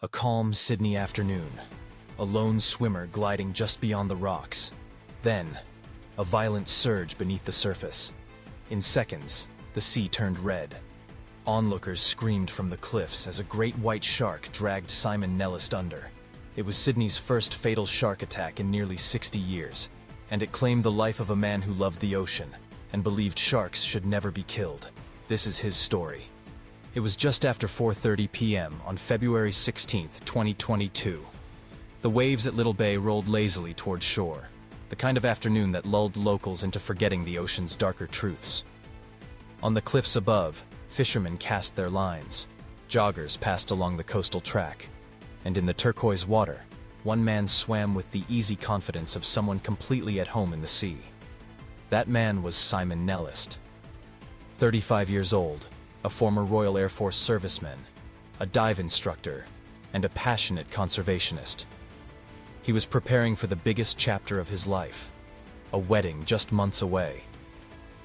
A calm Sydney afternoon. A lone swimmer gliding just beyond the rocks. Then, a violent surge beneath the surface. In seconds, the sea turned red. Onlookers screamed from the cliffs as a great white shark dragged Simon Nellist under. It was Sydney's first fatal shark attack in nearly 60 years, and it claimed the life of a man who loved the ocean and believed sharks should never be killed. This is his story. It was just after 4:30 p.m. on February 16, 2022. The waves at Little Bay rolled lazily toward shore, the kind of afternoon that lulled locals into forgetting the ocean's darker truths. On the cliffs above, fishermen cast their lines. Joggers passed along the coastal track. And in the turquoise water, one man swam with the easy confidence of someone completely at home in the sea. That man was Simon Nellist. 35 years old, a former Royal Air Force serviceman, a dive instructor, and a passionate conservationist. He was preparing for the biggest chapter of his life, a wedding just months away.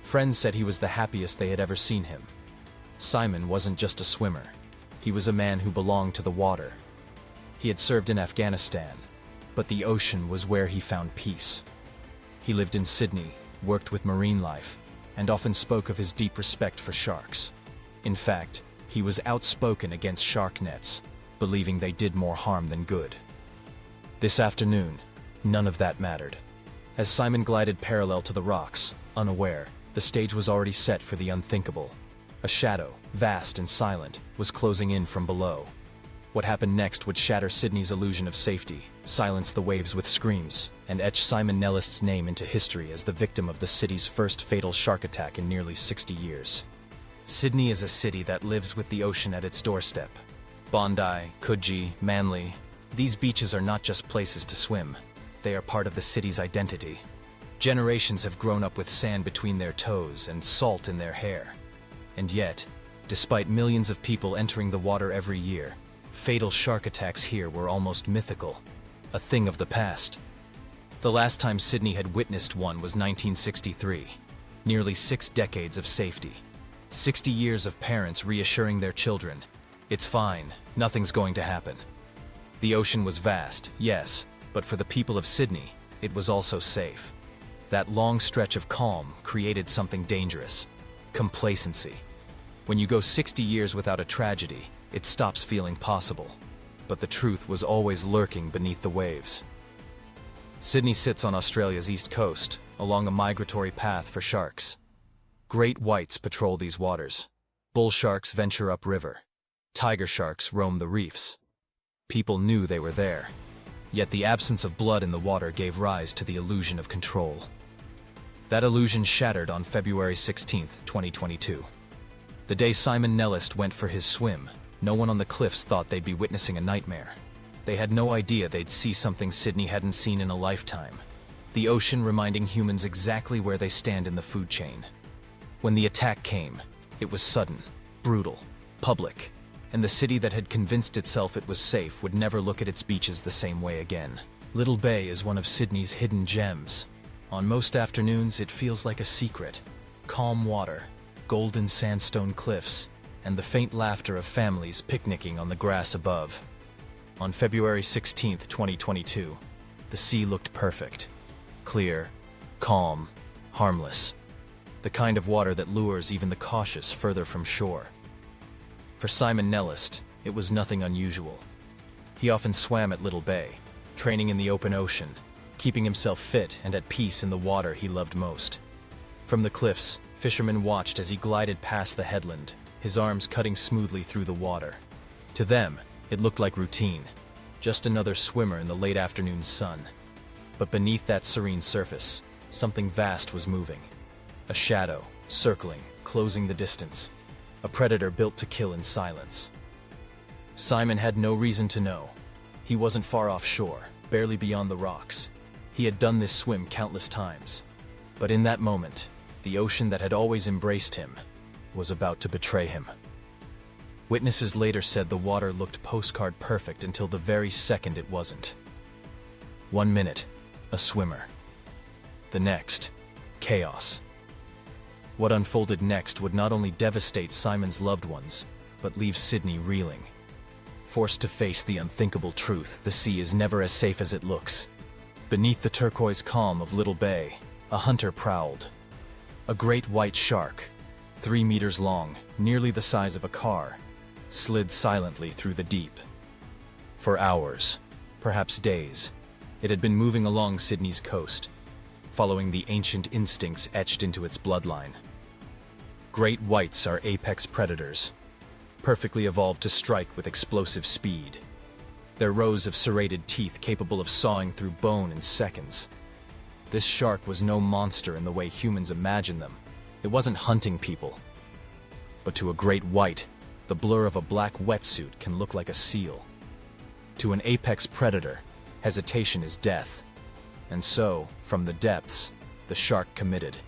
Friends said he was the happiest they had ever seen him. Simon wasn't just a swimmer. He was a man who belonged to the water. He had served in Afghanistan, but the ocean was where he found peace. He lived in Sydney, worked with marine life, and often spoke of his deep respect for sharks. In fact, he was outspoken against shark nets, believing they did more harm than good. This afternoon, none of that mattered. As Simon glided parallel to the rocks, unaware, the stage was already set for the unthinkable. A shadow, vast and silent, was closing in from below. What happened next would shatter Sydney's illusion of safety, silence the waves with screams, and etch Simon Nellist's name into history as the victim of the city's first fatal shark attack in nearly 60 years. Sydney is a city that lives with the ocean at its doorstep. Bondi, Coogee, Manly, these beaches are not just places to swim. They are part of the city's identity. Generations have grown up with sand between their toes and salt in their hair. And yet, despite millions of people entering the water every year, fatal shark attacks here were almost mythical, a thing of the past. The last time Sydney had witnessed one was 1963, nearly 6 decades of safety. 60 years of parents reassuring their children, "It's fine, nothing's going to happen." The ocean was vast, yes, but for the people of Sydney, it was also safe. That long stretch of calm created something dangerous: complacency. When you go 60 years without a tragedy, it stops feeling possible. But the truth was always lurking beneath the waves. Sydney sits on Australia's east coast, along a migratory path for sharks. Great whites patrol these waters. Bull sharks venture upriver. Tiger sharks roam the reefs. People knew they were there. Yet the absence of blood in the water gave rise to the illusion of control. That illusion shattered on February 16, 2022. The day Simon Nellist went for his swim, no one on the cliffs thought they'd be witnessing a nightmare. They had no idea they'd see something Sydney hadn't seen in a lifetime. The ocean reminding humans exactly where they stand in the food chain. When the attack came, it was sudden, brutal, public, and the city that had convinced itself it was safe would never look at its beaches the same way again. Little Bay is one of Sydney's hidden gems. On most afternoons, it feels like a secret. Calm water, golden sandstone cliffs, and the faint laughter of families picnicking on the grass above. On February 16, 2022, the sea looked perfect. Clear, calm, harmless. The kind of water that lures even the cautious further from shore. For Simon Nellist, it was nothing unusual. He often swam at Little Bay, training in the open ocean, keeping himself fit and at peace in the water he loved most. From the cliffs, fishermen watched as he glided past the headland, his arms cutting smoothly through the water. To them, it looked like routine, just another swimmer in the late afternoon sun. But beneath that serene surface, something vast was moving. A shadow, circling, closing the distance. A predator built to kill in silence. Simon had no reason to know. He wasn't far offshore, barely beyond the rocks. He had done this swim countless times. But in that moment, the ocean that had always embraced him was about to betray him. Witnesses later said the water looked postcard perfect until the very second it wasn't. 1 minute, a swimmer. The next, chaos. What unfolded next would not only devastate Simon's loved ones, but leave Sydney reeling. Forced to face the unthinkable truth, the sea is never as safe as it looks. Beneath the turquoise calm of Little Bay, a hunter prowled. A great white shark, 3 meters long, nearly the size of a car, slid silently through the deep. For hours, perhaps days, it had been moving along Sydney's coast, following the ancient instincts etched into its bloodline. Great whites are apex predators, perfectly evolved to strike with explosive speed. Their rows of serrated teeth capable of sawing through bone in seconds. This shark was no monster in the way humans imagine them. It wasn't hunting people. But to a great white, the blur of a black wetsuit can look like a seal. To an apex predator, hesitation is death. And so, from the depths, the shark committed.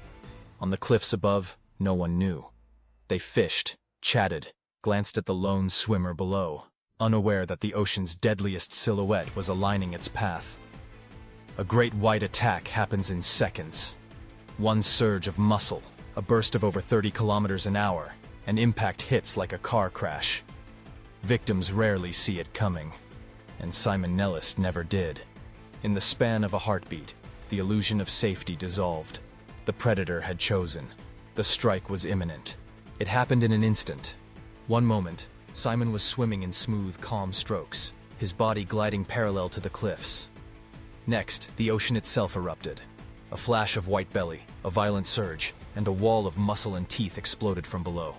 On the cliffs above, no one knew. They fished, chatted, glanced at the lone swimmer below, unaware that the ocean's deadliest silhouette was aligning its path. A great white attack happens in seconds. One surge of muscle, a burst of over 30 kilometers an hour, and impact hits like a car crash. Victims rarely see it coming, and Simon Nellist never did. In the span of a heartbeat, the illusion of safety dissolved. The predator had chosen. The strike was imminent. It happened in an instant. One moment, Simon was swimming in smooth, calm strokes, his body gliding parallel to the cliffs. Next, the ocean itself erupted. A flash of white belly, a violent surge, and a wall of muscle and teeth exploded from below.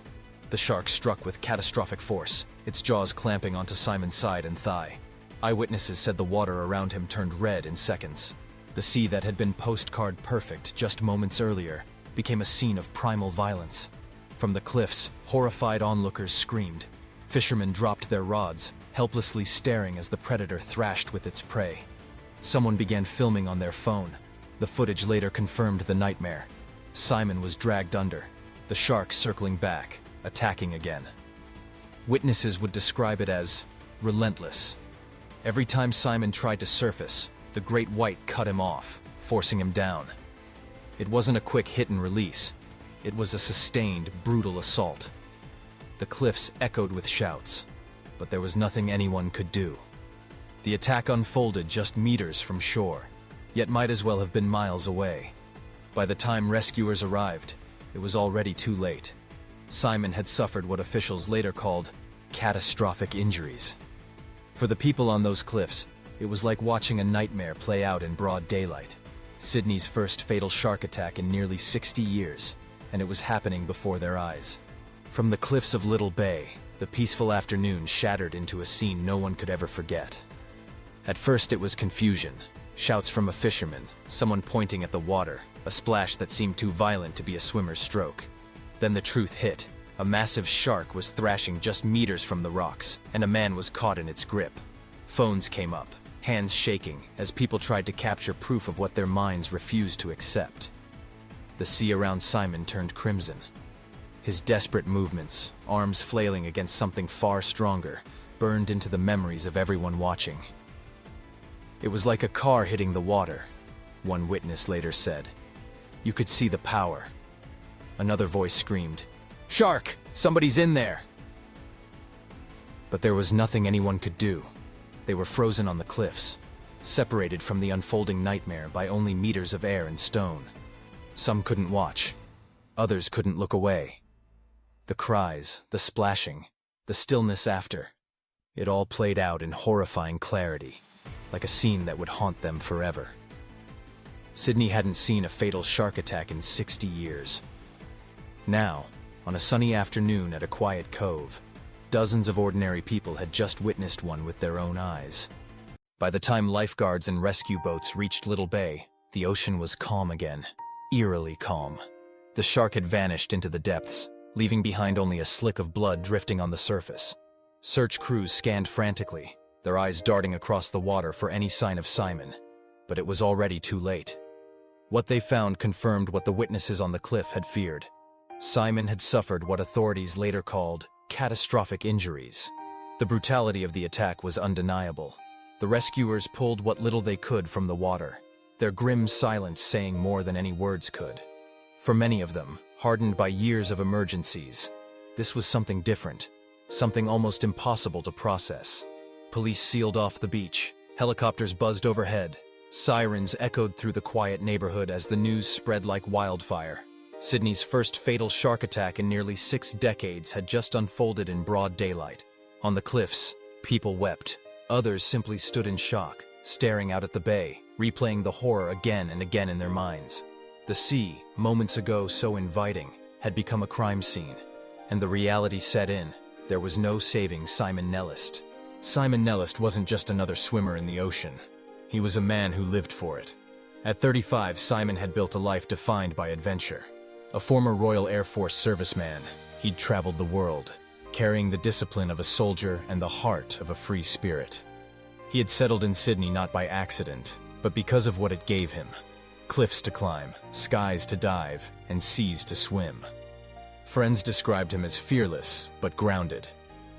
The shark struck with catastrophic force, its jaws clamping onto Simon's side and thigh. Eyewitnesses said the water around him turned red in seconds. The sea that had been postcard perfect just moments earlier became a scene of primal violence. From the cliffs, horrified onlookers screamed. Fishermen dropped their rods, helplessly staring as the predator thrashed with its prey. Someone began filming on their phone. The footage later confirmed the nightmare. Simon was dragged under, the shark circling back, attacking again. Witnesses would describe it as relentless. Every time Simon tried to surface, the great white cut him off, forcing him down. It wasn't a quick hit and release. It was a sustained, brutal assault. The cliffs echoed with shouts, but there was nothing anyone could do. The attack unfolded just meters from shore, yet might as well have been miles away. By the time rescuers arrived, it was already too late. Simon had suffered what officials later called catastrophic injuries. For the people on those cliffs, it was like watching a nightmare play out in broad daylight. Sydney's first fatal shark attack in nearly 60 years, and it was happening before their eyes. From the cliffs of Little Bay, the peaceful afternoon shattered into a scene no one could ever forget. At first it was confusion, shouts from a fisherman, someone pointing at the water, a splash that seemed too violent to be a swimmer's stroke. Then the truth hit. A massive shark was thrashing just meters from the rocks, and a man was caught in its grip. Phones came up, hands shaking, as people tried to capture proof of what their minds refused to accept. The sea around Simon turned crimson. His desperate movements, arms flailing against something far stronger, burned into the memories of everyone watching. It was like a car hitting the water, one witness later said. You could see the power. Another voice screamed, "Shark! Somebody's in there!" But there was nothing anyone could do. They were frozen on the cliffs, separated from the unfolding nightmare by only meters of air and stone. Some couldn't watch. Others couldn't look away. The cries, the splashing, the stillness after. It all played out in horrifying clarity, like a scene that would haunt them forever. Sydney hadn't seen a fatal shark attack in 60 years. Now, on a sunny afternoon at a quiet cove, dozens of ordinary people had just witnessed one with their own eyes. By the time lifeguards and rescue boats reached Little Bay, the ocean was calm again, eerily calm. The shark had vanished into the depths, leaving behind only a slick of blood drifting on the surface. Search crews scanned frantically, their eyes darting across the water for any sign of Simon. But it was already too late. What they found confirmed what the witnesses on the cliff had feared. Simon had suffered what authorities later called catastrophic injuries. The brutality of the attack was undeniable. The rescuers pulled what little they could from the water, their grim silence saying more than any words could. For many of them, hardened by years of emergencies, this was something different, something almost impossible to process. Police sealed off the beach. Helicopters buzzed overhead. Sirens echoed through the quiet neighborhood as the news spread like wildfire. Sydney's first fatal shark attack in nearly 6 decades had just unfolded in broad daylight. On the cliffs, people wept. Others simply stood in shock, staring out at the bay, replaying the horror again and again in their minds. The sea, moments ago so inviting, had become a crime scene, and the reality set in. There was no saving Simon Nellist. Simon Nellist wasn't just another swimmer in the ocean. He was a man who lived for it. At 35, Simon had built a life defined by adventure. A former Royal Air Force serviceman, he'd traveled the world, carrying the discipline of a soldier and the heart of a free spirit. He had settled in Sydney not by accident, but because of what it gave him. Cliffs to climb, skies to dive, and seas to swim. Friends described him as fearless, but grounded.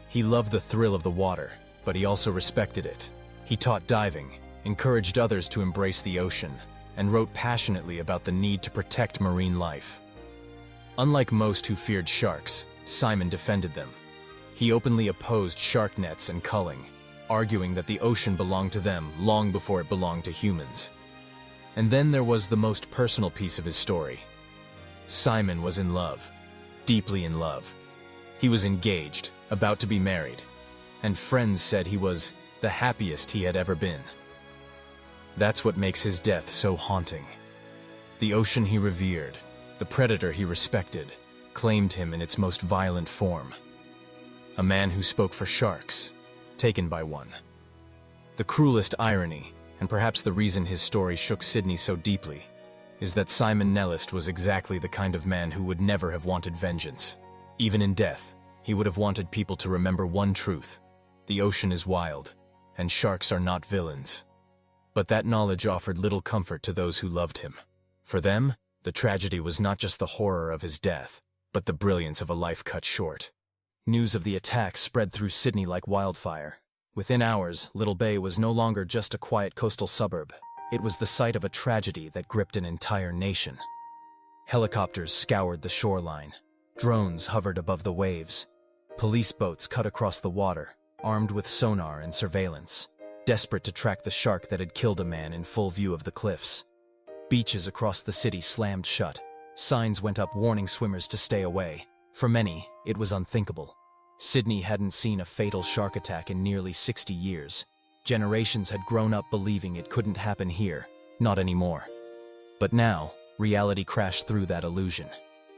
He loved the thrill of the water, but he also respected it. He taught diving, encouraged others to embrace the ocean, and wrote passionately about the need to protect marine life. Unlike most who feared sharks, Simon defended them. He openly opposed shark nets and culling, arguing that the ocean belonged to them long before it belonged to humans. And then there was the most personal piece of his story. Simon was in love, deeply in love. He was engaged, about to be married, and friends said he was the happiest he had ever been. That's what makes his death so haunting. The ocean he revered, the predator he respected, claimed him in its most violent form. A man who spoke for sharks, taken by one. The cruelest irony, and perhaps the reason his story shook Sydney so deeply, is that Simon Nellist was exactly the kind of man who would never have wanted vengeance. Even in death, he would have wanted people to remember one truth: the ocean is wild, and sharks are not villains. But that knowledge offered little comfort to those who loved him. For them, the tragedy was not just the horror of his death, but the brilliance of a life cut short. News of the attack spread through Sydney like wildfire. Within hours, Little Bay was no longer just a quiet coastal suburb. It was the site of a tragedy that gripped an entire nation. Helicopters scoured the shoreline. Drones hovered above the waves. Police boats cut across the water, armed with sonar and surveillance, desperate to track the shark that had killed a man in full view of the cliffs. Beaches across the city slammed shut. Signs went up warning swimmers to stay away. For many, it was unthinkable. Sydney hadn't seen a fatal shark attack in nearly 60 years. Generations had grown up believing it couldn't happen here, not anymore. But now, reality crashed through that illusion.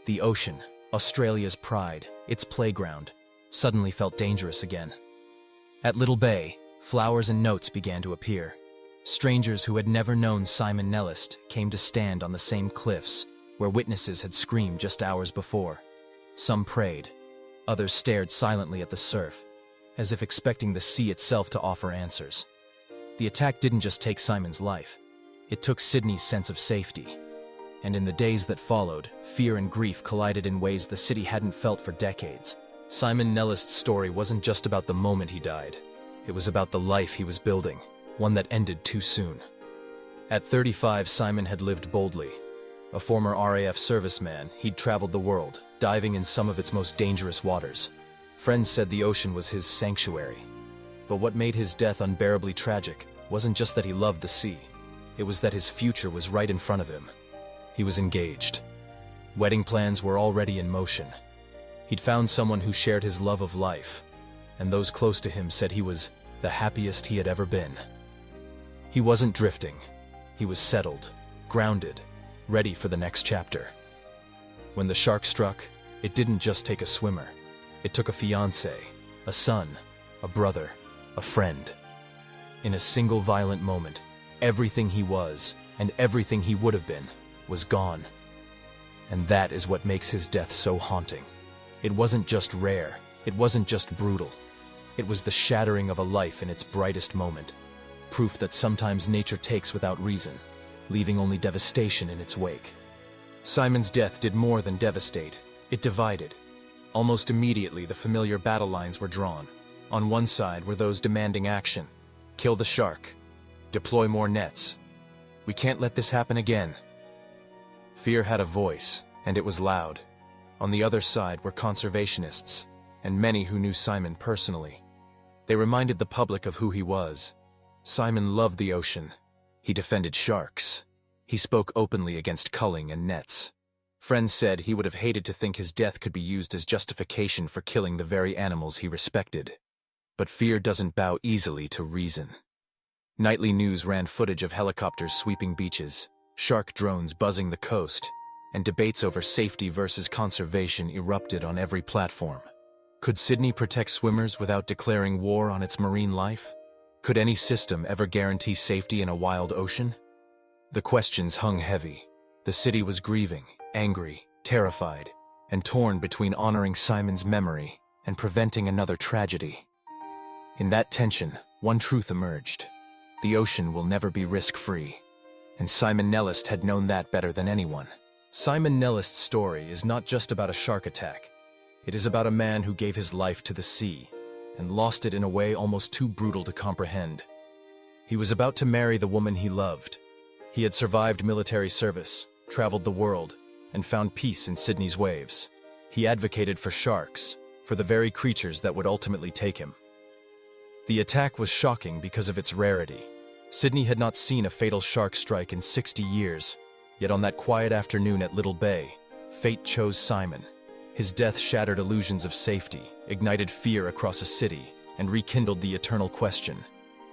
The ocean, Australia's pride, its playground, suddenly felt dangerous again. At Little Bay, flowers and notes began to appear. Strangers who had never known Simon Nellist came to stand on the same cliffs where witnesses had screamed just hours before. Some prayed. Others stared silently at the surf, as if expecting the sea itself to offer answers. The attack didn't just take Simon's life. It took Sydney's sense of safety. And in the days that followed, fear and grief collided in ways the city hadn't felt for decades. Simon Nellist's story wasn't just about the moment he died. It was about the life he was building, one that ended too soon. At 35, Simon had lived boldly. A former RAF serviceman, he'd traveled the world, diving in some of its most dangerous waters. Friends said the ocean was his sanctuary. But what made his death unbearably tragic wasn't just that he loved the sea. It was that his future was right in front of him. He was engaged. Wedding plans were already in motion. He'd found someone who shared his love of life, and those close to him said he was the happiest he had ever been. He wasn't drifting. He was settled, grounded, ready for the next chapter. When the shark struck, it didn't just take a swimmer. It took a fiancé, a son, a brother, a friend. In a single violent moment, everything he was, and everything he would have been, was gone. And that is what makes his death so haunting. It wasn't just rare. It wasn't just brutal. It was the shattering of a life in its brightest moment. Proof that sometimes nature takes without reason, leaving only devastation in its wake. Simon's death did more than devastate. It divided. Almost immediately, the familiar battle lines were drawn. On one side were those demanding action. Kill the shark. Deploy more nets. We can't let this happen again. Fear had a voice, and it was loud. On the other side were conservationists, and many who knew Simon personally. They reminded the public of who he was. Simon loved the ocean. He defended sharks. He spoke openly against culling and nets. Friends said he would have hated to think his death could be used as justification for killing the very animals he respected. But fear doesn't bow easily to reason. Nightly news ran footage of helicopters sweeping beaches, shark drones buzzing the coast, and debates over safety versus conservation erupted on every platform. Could Sydney protect swimmers without declaring war on its marine life? Could any system ever guarantee safety in a wild ocean? The questions hung heavy. The city was grieving, angry, terrified, and torn between honoring Simon's memory and preventing another tragedy. In that tension, one truth emerged. The ocean will never be risk-free. And Simon Nellist had known that better than anyone. Simon Nellist's story is not just about a shark attack. It is about a man who gave his life to the sea and lost it in a way almost too brutal to comprehend. He was about to marry the woman he loved. He had survived military service, traveled the world, and found peace in Sydney's waves. He advocated for sharks, for the very creatures that would ultimately take him. The attack was shocking because of its rarity. Sydney had not seen a fatal shark strike in 60 years, yet on that quiet afternoon at Little Bay, fate chose Simon. His death shattered illusions of safety, ignited fear across a city, and rekindled the eternal question: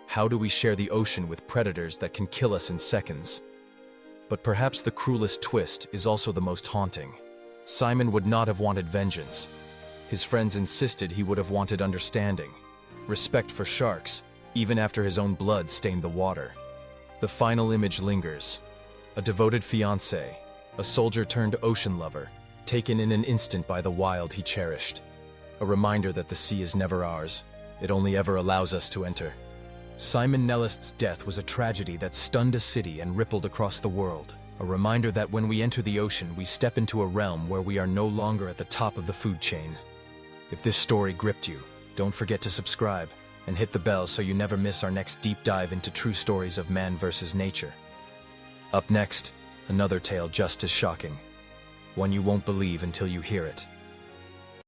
how do we share the ocean with predators that can kill us in seconds? But perhaps the cruelest twist is also the most haunting. Simon would not have wanted vengeance. His friends insisted he would have wanted understanding, respect for sharks, even after his own blood stained the water. The final image lingers. A devoted fiancé, a soldier-turned-ocean lover, taken in an instant by the wild he cherished. A reminder that the sea is never ours, it only ever allows us to enter. Simon Nellist's death was a tragedy that stunned a city and rippled across the world. A reminder that when we enter the ocean, we step into a realm where we are no longer at the top of the food chain. If this story gripped you, don't forget to subscribe and hit the bell so you never miss our next deep dive into true stories of man versus nature. Up next, another tale just as shocking. One you won't believe until you hear it.